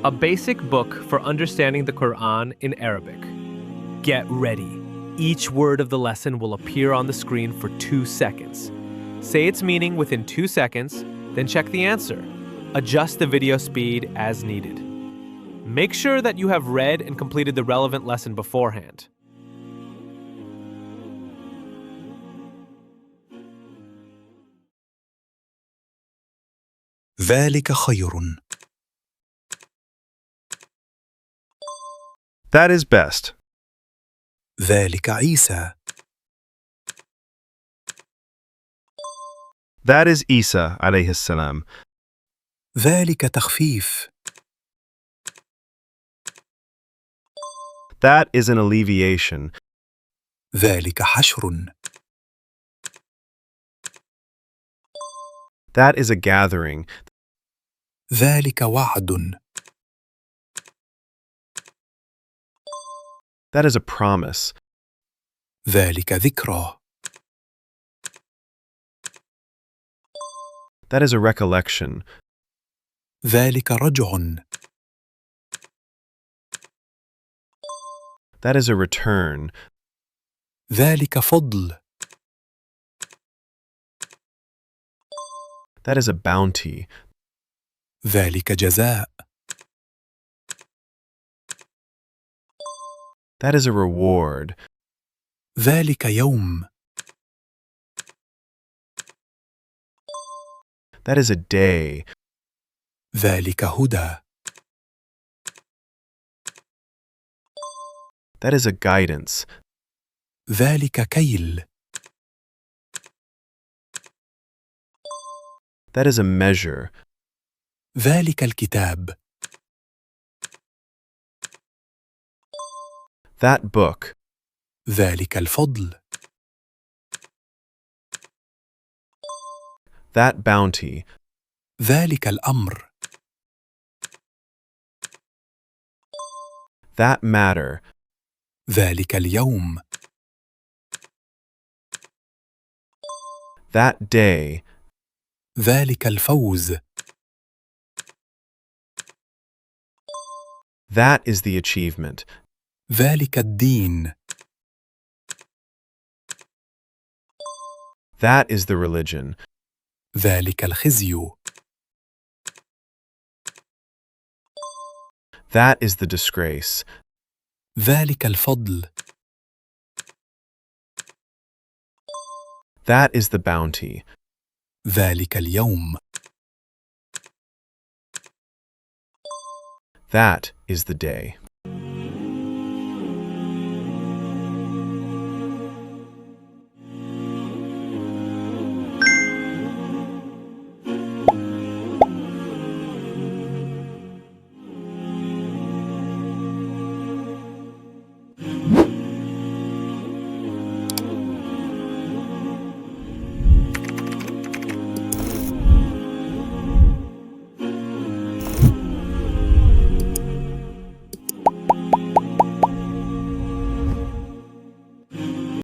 a basic book for understanding the Quran in Arabic. Get ready. Each word of the lesson will appear on the screen for 2 seconds. Say its meaning within 2 seconds, then check the answer. Adjust the video speed as needed. Make sure that you have read and completed the relevant lesson beforehand. ذلك خير. That is best. ذلك عيسى. That is Isa alayhi salam. ذلك تخفيف. That is an alleviation. ذلك حشر. That is a gathering. ذلك وعد. That is a promise. ذلك ذكرى. That is a recollection. ذلك رجع. That is a return. ذلك فضل. That is a bounty. ذلك جزاء. That is a reward. ذلك يوم. That is a day. ذلك هدى. That is a guidance. ذلك كيل. That is a measure. ذلك الكتاب. That book. ذلك الفضل. That bounty. ذلك الأمر. That matter. ذلك اليوم. That day. ذلك الفوز. That is the achievement. ذلك الدين. That is the religion. ذلك الخزي. That is the disgrace. ذلك الفضل. That is the bounty. ذلك اليوم. That is the day.